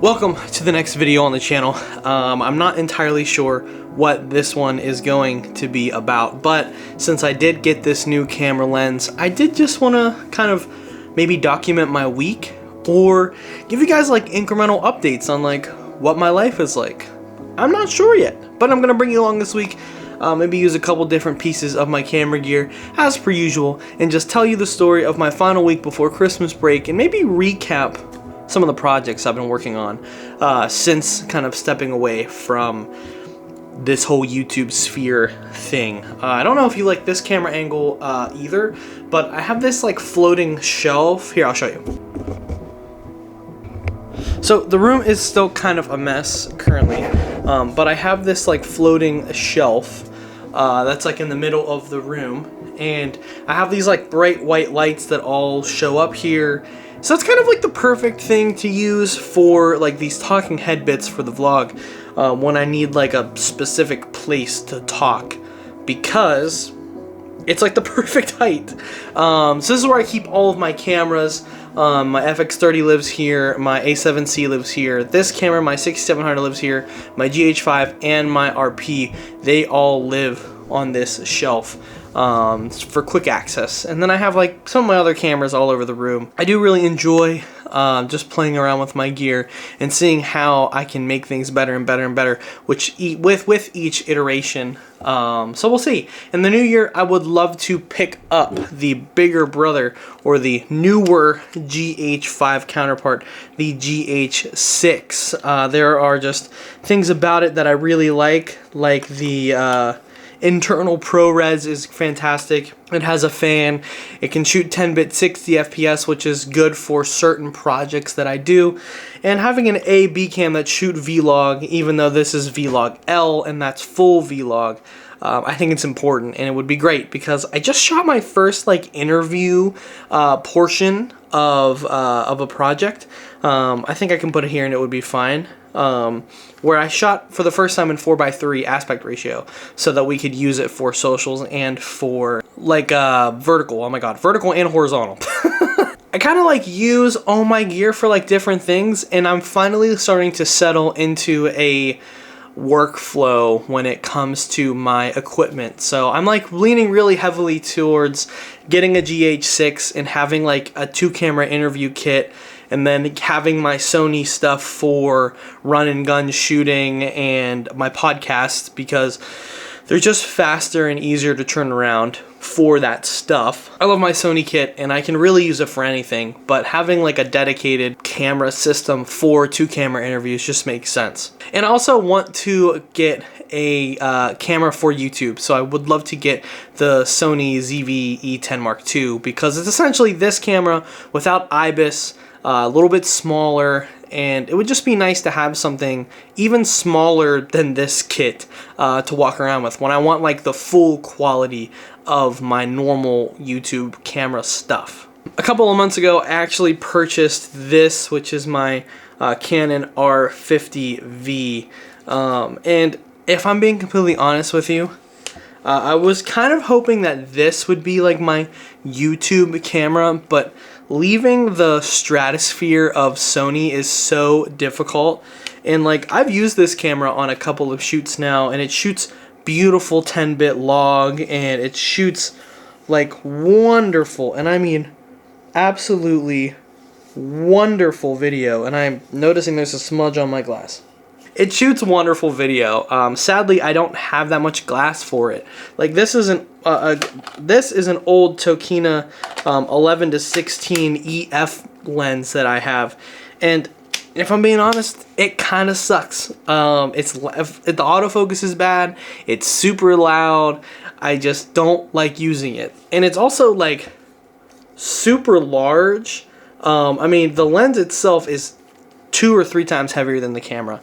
Welcome to the next video on the channel. I'm not entirely sure what this one is going to be about, but since I did get this new camera lens, I did just want to kind of maybe document my week or give you guys like incremental updates on like what my life is like. I'm not sure yet, but I'm going to bring you along this week. Maybe use a couple different pieces of my camera gear as per usual and just tell you the story of my final week before Christmas break and maybe recap some of the projects I've been working on since kind of stepping away from this whole YouTube sphere thing. I don't know if you like this camera angle either, but I have this like floating shelf. Here, I'll show you. So the room is still kind of a mess currently, but I have this like floating shelf that's like in the middle of the room, and I have these like bright white lights that all show up here. So it's kind of like the perfect thing to use for like these talking head bits for the vlog when I need like a specific place to talk, because it's like the perfect height. So this is where I keep all of my cameras. My FX30 lives here, my A7C lives here, this camera, my 6700 lives here, my GH5 and my RP, they all live on this shelf for quick access. And then I have like some of my other cameras all over the room. I do really enjoy just playing around with my gear and seeing how I can make things better and better and better, which with each iteration. So we'll see. In the new year, I would love to pick up the bigger brother or the newer GH5 counterpart, the GH6. There are just things about it that I really like the internal ProRes is fantastic. It has a fan. It can shoot 10-bit 60 FPS, which is good for certain projects that I do. And having an A/B cam that shoot Vlog, even though this is Vlog L and that's full Vlog, I think it's important, and it would be great because I just shot my first like interview portion of a project. I think I can put it here and it would be fine. Where I shot for the first time in 4:3 aspect ratio so that we could use it for socials and for like vertical. Oh my god, vertical and horizontal. I kind of like use all my gear for like different things, and I'm finally starting to settle into a workflow when it comes to my equipment. So I'm like leaning really heavily towards getting a GH6 and having like a 2-camera interview kit, and then having my Sony stuff for run and gun shooting and my podcast, because they're just faster and easier to turn around for that stuff. I love my Sony kit and I can really use it for anything, but having like a dedicated camera system for 2-camera interviews just makes sense. And I also want to get a camera for YouTube, so I would love to get the Sony ZV-E10 Mark II, because it's essentially this camera without IBIS, a little bit smaller, and it would just be nice to have something even smaller than this kit to walk around with when I want like the full quality of my normal YouTube camera stuff. A couple of months ago, I actually purchased this, which is my Canon R50V, and if I'm being completely honest with you, I was kind of hoping that this would be like my YouTube camera, but leaving the stratosphere of Sony is so difficult. And like, I've used this camera on a couple of shoots now, and it shoots beautiful 10-bit log, and it shoots like wonderful, and I mean absolutely wonderful video. And I'm noticing there's a smudge on my glass. It shoots wonderful video. Sadly, I don't have that much glass for it. Like, this is an old Tokina 11-16 EF lens that I have, and if I'm being honest, it kind of sucks. The autofocus is bad. It's super loud. I just don't like using it, and it's also like super large. I mean, the lens itself is 2 or 3 times heavier than the camera,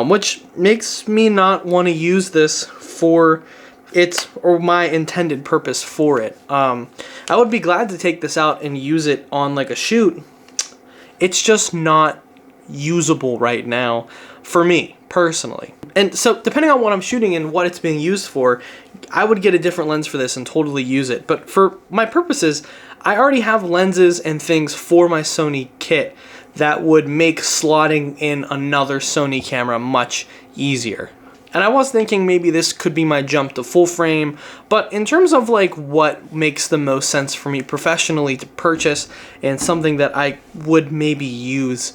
which makes me not want to use this for my intended purpose for it. I would be glad to take this out and use it on like a shoot. It's just not usable right now for me personally. And so depending on what I'm shooting and what it's being used for, I would get a different lens for this and totally use it. But for my purposes, I already have lenses and things for my Sony kit that would make slotting in another Sony camera much easier. And I was thinking maybe this could be my jump to full frame, but in terms of like what makes the most sense for me professionally to purchase and something that I would maybe use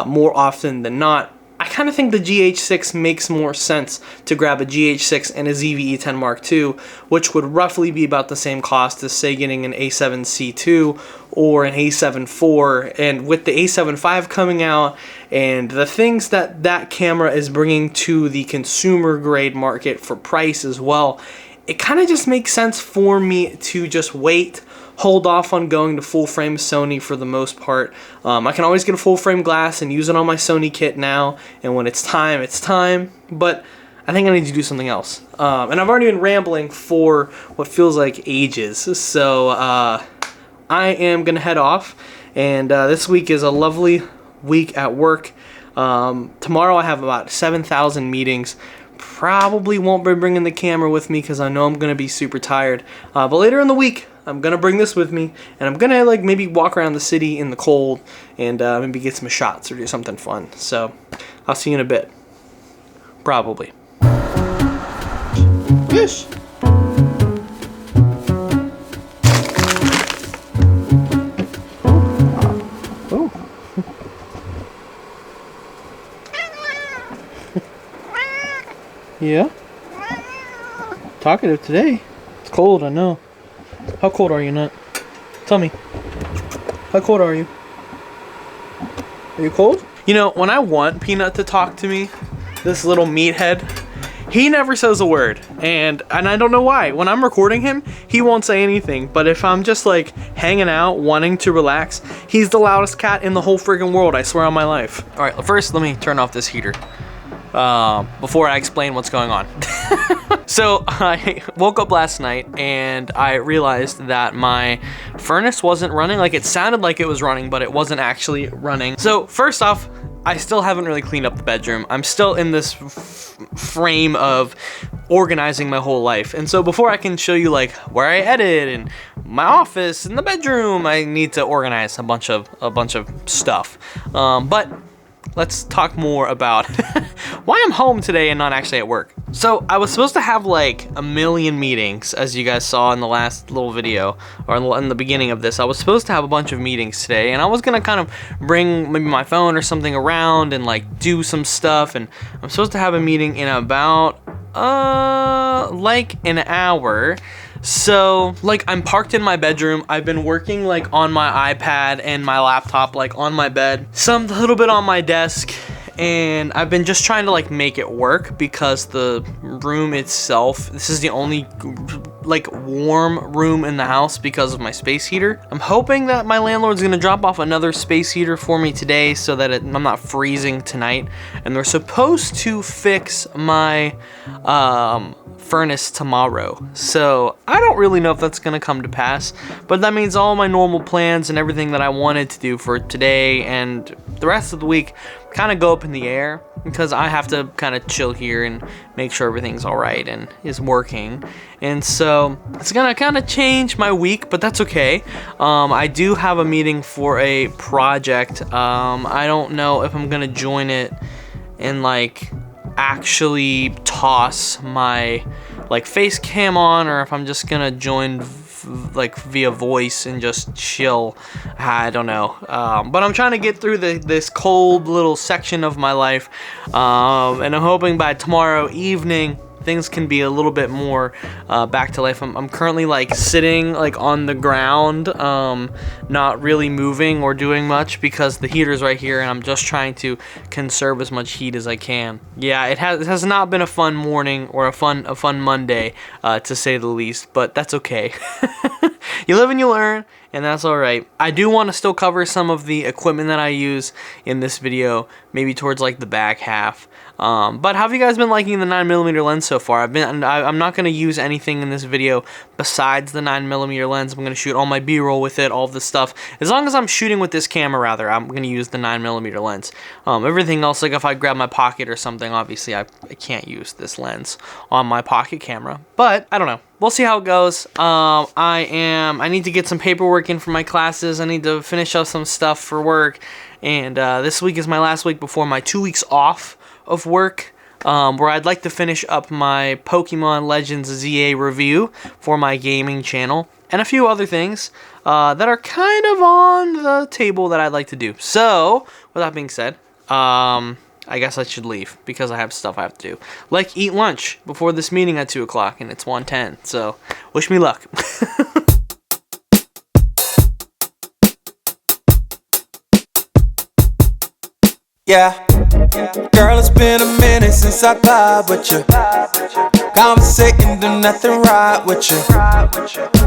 more often than not, I kind of think the GH6 makes more sense to grab a GH6 and a ZV-E10 Mark II, which would roughly be about the same cost as, say, getting an A7C II or an A7 IV. And with the A7 V coming out and the things that that camera is bringing to the consumer grade market for price as well, it kind of just makes sense for me to just wait, hold off on going to full frame Sony for the most part. I can always get a full frame glass and use it on my Sony kit now, and when it's time, it's time. But I think I need to do something else. And I've already been rambling for what feels like ages, so I am gonna head off. And this week is a lovely week at work. Tomorrow I have about 7,000 meetings. Probably won't be bringing the camera with me because I know I'm gonna be super tired. But later in the week, I'm gonna bring this with me, and I'm gonna like maybe walk around the city in the cold and maybe get some shots or do something fun. So I'll see you in a bit. Probably. Yes. Oh. Yeah. Talkative today. It's cold, I know. How cold are you, Nut? Tell me. How cold are you? Are you cold? You know, when I want Peanut to talk to me, this little meathead, he never says a word. And I don't know why. When I'm recording him, he won't say anything. But if I'm just like hanging out, wanting to relax, he's the loudest cat in the whole friggin' world, I swear on my life. All right, first let me turn off this heater before I explain what's going on. So I woke up last night and I realized that my furnace wasn't running. Like, it sounded like it was running, but it wasn't actually running. So first off, I still haven't really cleaned up the bedroom. I'm still in this frame of organizing my whole life. And so before I can show you like where I edit and my office and the bedroom, I need to organize a bunch of stuff. But let's talk more about why I'm home today and not actually at work. So I was supposed to have like a million meetings, as you guys saw in the last little video, or in the beginning of this. I was supposed to have a bunch of meetings today, and I was gonna kind of bring maybe my phone or something around and like do some stuff, and I'm supposed to have a meeting in about like an hour. So like, I'm parked in my bedroom. I've been working like on my iPad and my laptop like on my bed, some little bit on my desk, and I've been just trying to like make it work because the room itself, this is the only like warm room in the house because of my space heater. I'm hoping that my landlord's gonna drop off another space heater for me today so that I'm not freezing tonight. And they're supposed to fix my furnace tomorrow. So I don't really know if that's gonna come to pass, but that means all my normal plans and everything that I wanted to do for today and the rest of the week kind of go up in the air because I have to kind of chill here and make sure everything's all right and is working. And so it's gonna kind of change my week, but that's okay. I do have a meeting for a project. I don't know if I'm gonna join it and like actually toss my like face cam on, or if I'm just gonna join like via voice and just chill. I don't know, but I'm trying to get through this cold little section of my life, and I'm hoping by tomorrow evening things can be a little bit more back to life. I'm currently like sitting like on the ground, not really moving or doing much because the heater's right here, and I'm just trying to conserve as much heat as I can. Yeah, it has not been a fun morning or a fun Monday, to say the least, but that's okay. You live and you learn, and that's all right. I do want to still cover some of the equipment that I use in this video, maybe towards like the back half. But how have you guys been liking the 9mm lens so far? I'm not going to use anything in this video besides the 9mm lens. I'm going to shoot all my B-roll with it, all of this stuff. As long as I'm shooting with this camera, rather, I'm going to use the 9mm lens. Everything else, like if I grab my pocket or something, obviously I can't use this lens on my pocket camera. But I don't know. we'll see how it goes. I need to get some paperwork in for my classes. I need to finish up some stuff for work. And this week is my last week before my 2 weeks off of work, where I'd like to finish up my Pokemon Legends ZA review for my gaming channel, and a few other things that are kind of on the table that I'd like to do. So, with that being said, I guess I should leave because I have stuff I have to do. Like eat lunch before this meeting at 2 o'clock, and it's 1:10, so wish me luck. Yeah, girl, it's been a minute since I vibe with you. Conversating, do nothing right with you.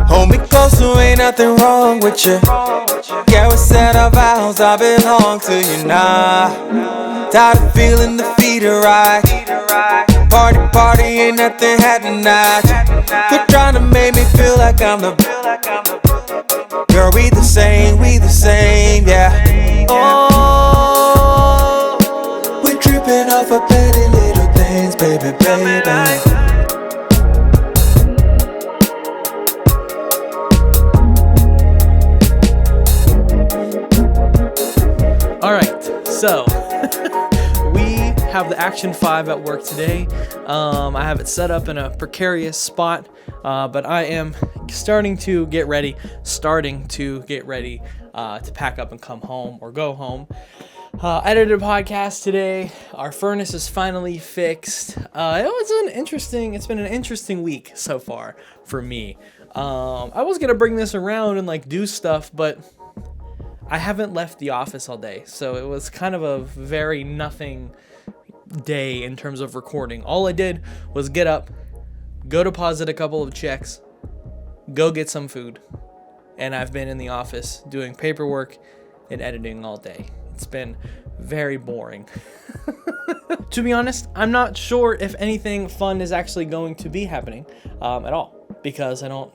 Hold me close, so ain't nothing wrong with you. Yeah, we said our vows, I belong to you now. Tired of feeling the feet are right. Party, ain't nothing had tonight. Quit trying to make me feel like I'm the girl, we the same, yeah. Oh, we're tripping off of petty little things, baby. Alright, so we have the Action 5 at work today. I have it set up in a precarious spot, but I am starting to get ready to pack up and come home or go home. Edited a podcast today. Our furnace is finally fixed. It's been an interesting week so far for me. I was gonna bring this around and like do stuff, but I haven't left the office all day, so it was kind of a very nothing day in terms of recording. All I did was get up, go deposit a couple of checks, go get some food, and I've been in the office doing paperwork and editing all day. It's been very boring. To be honest, I'm not sure if anything fun is actually going to be happening at all, because I don't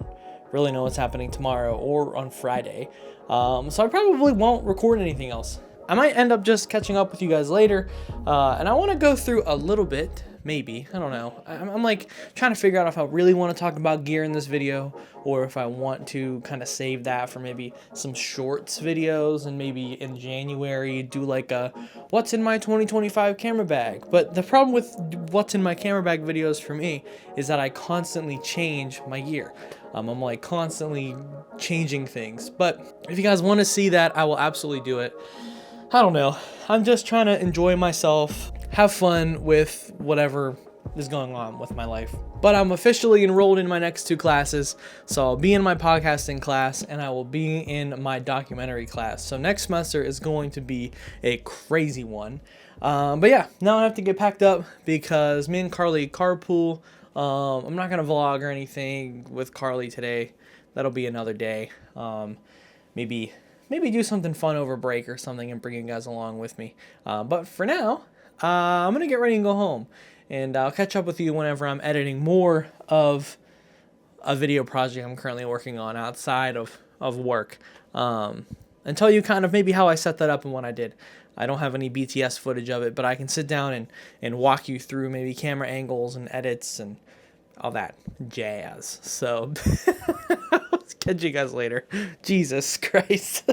really know what's happening tomorrow or on Friday. So I probably won't record anything else. I might end up just catching up with you guys later, and I want to go through a little bit, maybe, I don't know. I'm like trying to figure out if I really want to talk about gear in this video, or if I want to kind of save that for maybe some shorts videos, and maybe in January do like a what's in my 2025 camera bag. But the problem with what's in my camera bag videos for me is that I constantly change my gear. I'm like constantly changing things. But if you guys want to see that, I will absolutely do it. I don't know. I'm just trying to enjoy myself, have fun with whatever is going on with my life. But I'm officially enrolled in my next 2 classes, so I'll be in my podcasting class and I will be in my documentary class. So next semester is going to be a crazy one. But yeah, now I have to get packed up because me and Carly carpool. I'm not gonna vlog or anything with Carly today. That'll be another day. Maybe do something fun over break or something and bring you guys along with me. But for now, I'm gonna get ready and go home, and I'll catch up with you whenever I'm editing more of a video project I'm currently working on outside of work, and tell you kind of maybe how I set that up and what I did. I don't have any BTS footage of it, but I can sit down and walk you through maybe camera angles and edits and all that jazz. So I'll catch you guys later. Jesus Christ.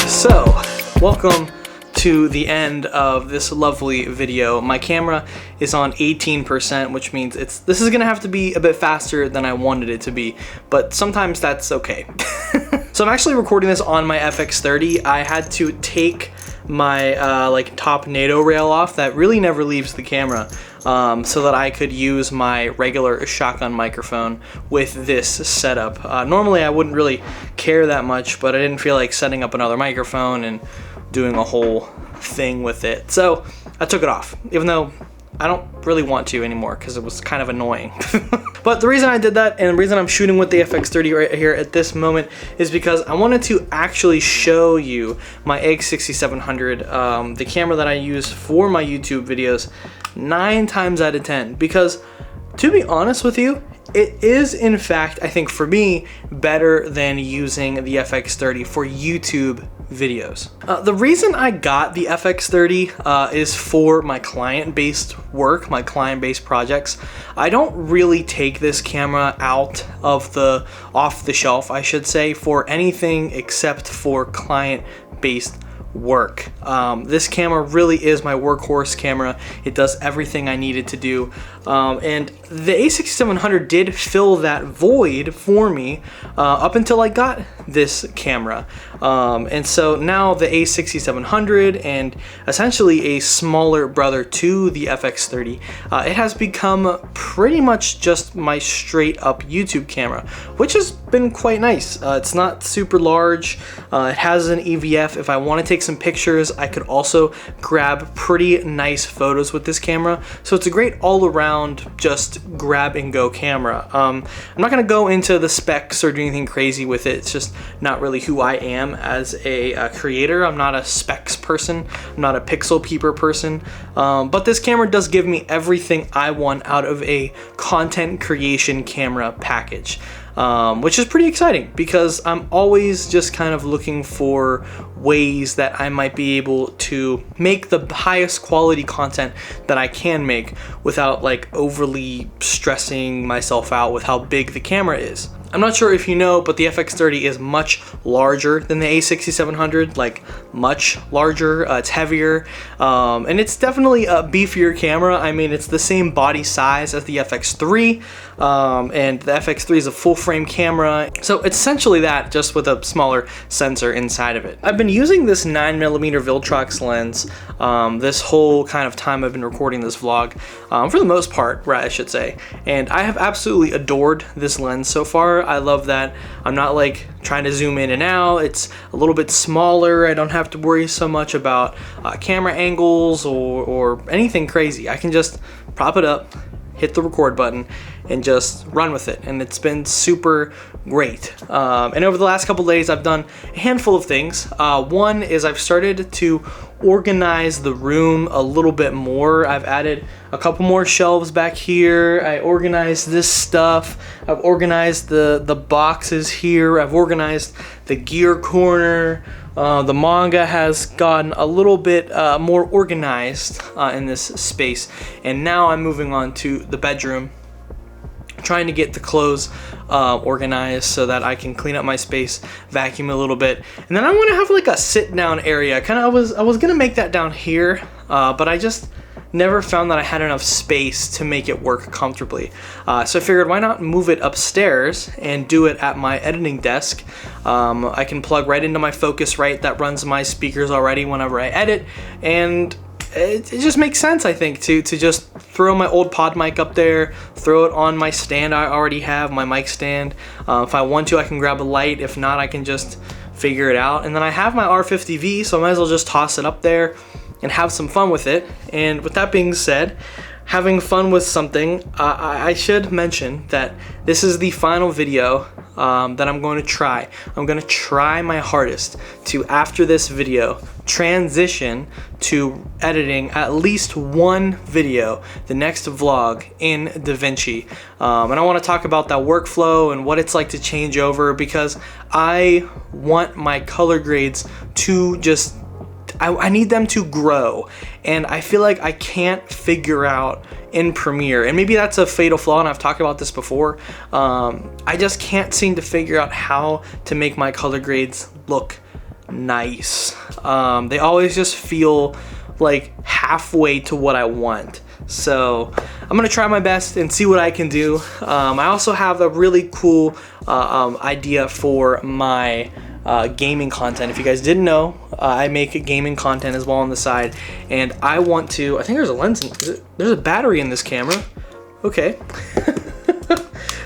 So, welcome to the end of this lovely video. My camera is on 18%, which means this is gonna have to be a bit faster than I wanted it to be, but sometimes that's okay. So I'm actually recording this on my FX30. I had to take my like top NATO rail off that really never leaves the camera, so that I could use my regular shotgun microphone with this setup. Normally I wouldn't really care that much, but I didn't feel like setting up another microphone and doing a whole thing with it. So I took it off, even though I don't really want to anymore because it was kind of annoying. But the reason I did that and the reason I'm shooting with the FX30 right here at this moment is because I wanted to actually show you my AX6700, the camera that I use for my YouTube videos 9 times out of 10. Because to be honest with you, it is, in fact, I think for me, better than using the FX30 for YouTube videos. The reason I got the FX30 is for my client-based work, my client-based projects. I don't really take this camera out of off the shelf, I should say, for anything except for client-based work. This camera really is my workhorse camera. It does everything I need it to do. And the A6700 did fill that void for me up until I got this camera. And so now the A6700, and essentially a smaller brother to the FX30, it has become pretty much just my straight up YouTube camera, which has been quite nice. It's not super large. It has an EVF. If I want to take some pictures, I could also grab pretty nice photos with this camera. So it's a great all-around just grab and go camera. I'm not going to go into the specs or do anything crazy with it. It's just not really who I am as a creator. I'm not a specs person. I'm not a pixel peeper person. But this camera does give me everything I want out of a content creation camera package. Which is pretty exciting because I'm always just kind of looking for ways that I might be able to make the highest quality content that I can make without like overly stressing myself out with how big the camera is. I'm not sure if you know, but the FX30 is much larger than the A6700, like much larger. It's heavier, and it's definitely a beefier camera. I mean, it's the same body size as the FX3, and the FX3 is a full frame camera. So it's essentially that, just with a smaller sensor inside of it. I've been using this 9mm Viltrox lens this whole kind of time I've been recording this vlog, for the most part, right, I should say. And I have absolutely adored this lens so far. I love that I'm not like trying to zoom in and out. It's a little bit smaller. I don't have to worry so much about camera angles or anything crazy. I can just prop it up, hit the record button, and just run with it. And it's been super great. And over the last couple days, I've done a handful of things. One is I've started to organize the room a little bit more. I've added a couple more shelves back here. I organized this stuff. I've organized the boxes here. I've organized the gear corner. The manga has gotten a little bit more organized in this space. And now I'm moving on to the bedroom, trying to get the clothes organized so that I can clean up my space, vacuum a little bit, and then I want to have like a sit down area. Kind of, I was gonna make that down here, but I just never found that I had enough space to make it work comfortably. So I figured, why not move it upstairs and do it at my editing desk. I can plug right into my Focusrite that runs my speakers already whenever I edit, and it just makes sense, I think, to just throw my old pod mic up there, throw it on my stand I already have, my mic stand. If I want to, I can grab a light. If not, I can just figure it out. And then I have my R50V, so I might as well just toss it up there and have some fun with it. And with that being said, having fun with something, I should mention that this is the final video that I'm going to try. I'm going to try my hardest to, after this video, transition to editing at least one video, the next vlog in DaVinci. And I want to talk about that workflow and what it's like to change over, because I want my color grades to just, I need them to grow, and I feel like I can't figure out in Premiere, and maybe that's a fatal flaw, and I've talked about this before. I just can't seem to figure out how to make my color grades look nice. They always just feel like halfway to what I want. So I'm gonna try my best and see what I can do. I also have a really cool idea for my gaming content. If you guys didn't know, I make gaming content as well on the side, and I want to, I think there's a lens in, there's a battery in this camera. Okay.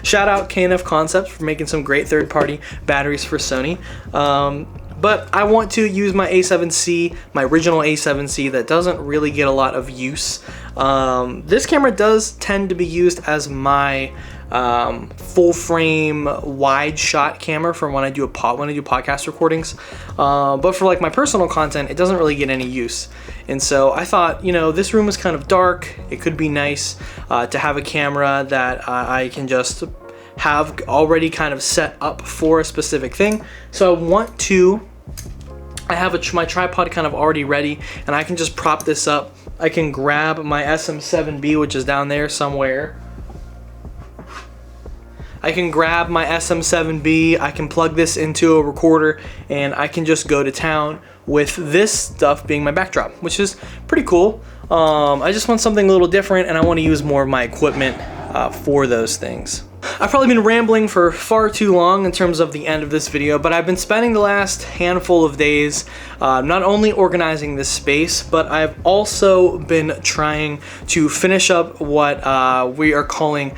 Shout out Knapp Concepts for making some great third-party batteries for Sony. But I want to use my A7C, my original A7C that doesn't really get a lot of use This camera does tend to be used as my full frame wide shot camera for when I do podcast recordings, but for like my personal content it doesn't really get any use. And so I thought, you know, this room is kind of dark, it could be nice to have a camera that I can just have already kind of set up for a specific thing. So I have my tripod kind of already ready, and I can just prop this up. I can grab my SM7B, which is down there somewhere. I can grab my SM7B, I can plug this into a recorder, and I can just go to town with this stuff being my backdrop, which is pretty cool. I just want something a little different, and I want to use more of my equipment for those things. I've probably been rambling for far too long in terms of the end of this video, but I've been spending the last handful of days not only organizing this space, but I've also been trying to finish up what we are calling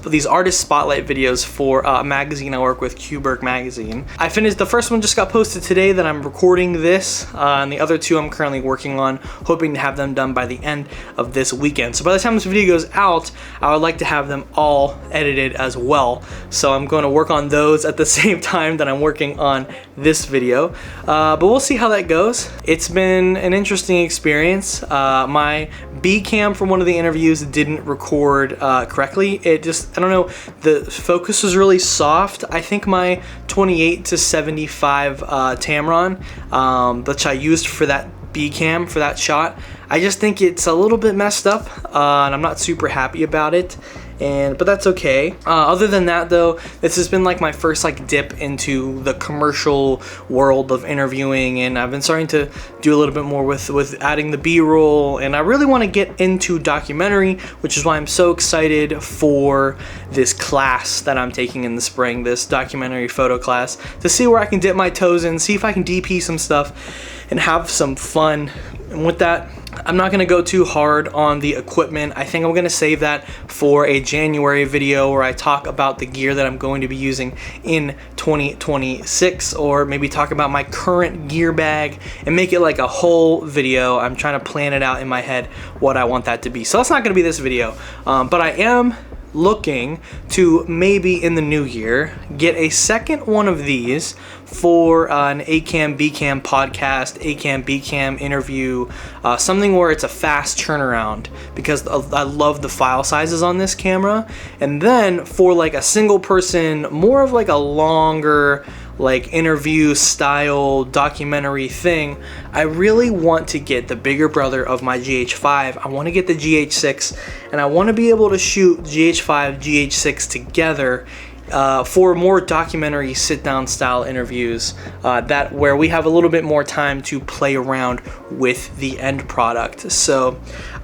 these artist spotlight videos for a magazine I work with, Pittsburgh magazine. I finished the first one, just got posted today that I'm recording this, and the other two I'm currently working on, hoping to have them done by the end of this weekend. So by the time this video goes out, I would like to have them all edited as well. So I'm going to work on those at the same time that I'm working on this video. But we'll see how that goes. It's been an interesting experience. My B cam from one of the interviews didn't record correctly. It just, I don't know, the focus was really soft. I think my 28 to 75 Tamron, which I used for that B cam for that shot, I just think it's a little bit messed up, and I'm not super happy about it. But that's okay. Other than that though, this has been like my first like dip into the commercial world of interviewing, and I've been starting to do a little bit more with adding the B-roll, and I really want to get into documentary, which is why I'm so excited for this class that I'm taking in the spring, this documentary photo class, to see where I can dip my toes in, see if I can DP some stuff and have some fun. And with that, I'm not going to go too hard on the equipment. I think I'm going to save that for a January video where I talk about the gear that I'm going to be using in 2026, or maybe talk about my current gear bag and make it like a whole video. I'm trying to plan it out in my head what I want that to be. So that's not going to be this video, but I am looking to maybe in the new year get a second one of these for an A-Cam B-Cam podcast, A-Cam B-Cam interview, something where it's a fast turnaround, because I love the file sizes on this camera. And then for like a single person, more of like a longer like interview style documentary thing, I really want to get the bigger brother of my GH5. I want to get the GH6, and I want to be able to shoot GH5, GH6 together for more documentary sit-down style interviews, where we have a little bit more time to play around with the end product. So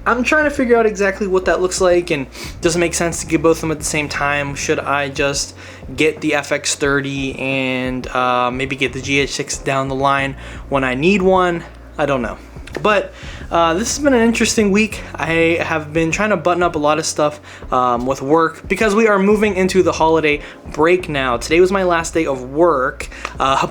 I'm trying to figure out exactly what that looks like, and does it make sense to get both of them at the same time? Should I just get the FX30 and maybe get the GH6 down the line when I need one? I don't know. But this has been an interesting week. I have been trying to button up a lot of stuff with work, because we are moving into the holiday break now. Today was my last day of work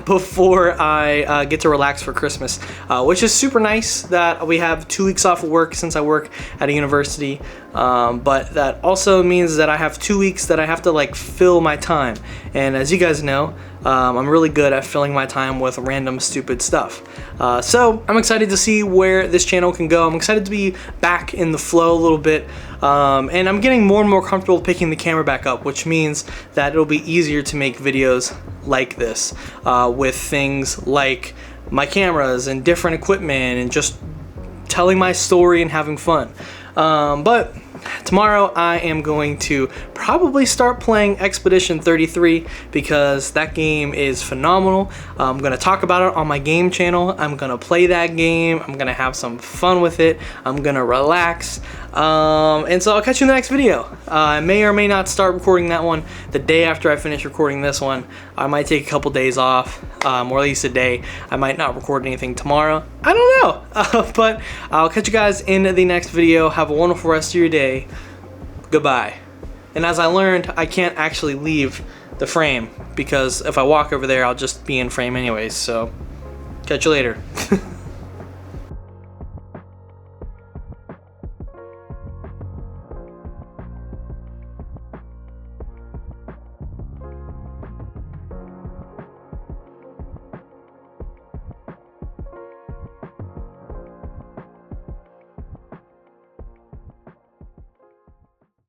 before I get to relax for Christmas, which is super nice that we have 2 weeks off of work since I work at a university. But that also means that I have 2 weeks that I have to like fill my time. And as you guys know, I'm really good at filling my time with random stupid stuff. So I'm excited to see where this channel can go. I'm excited to be back in the flow a little bit. And I'm getting more and more comfortable picking the camera back up, which means that it'll be easier to make videos like this with things like my cameras and different equipment and just telling my story and having fun. But tomorrow I am going to probably start playing Expedition 33, because that game is phenomenal. I'm going to talk about it on my game channel. I'm going to play that game. I'm going to have some fun with it. I'm going to relax. And so I'll catch you in the next video. I may or may not start recording that one the day after I finish recording this one. I might take a couple days off, or at least a day. I might not record anything tomorrow. I don't know. But I'll catch you guys in the next video. Have a wonderful rest of your day. Goodbye. And as I learned, I can't actually leave the frame, because if I walk over there, I'll just be in frame anyways. So catch you later.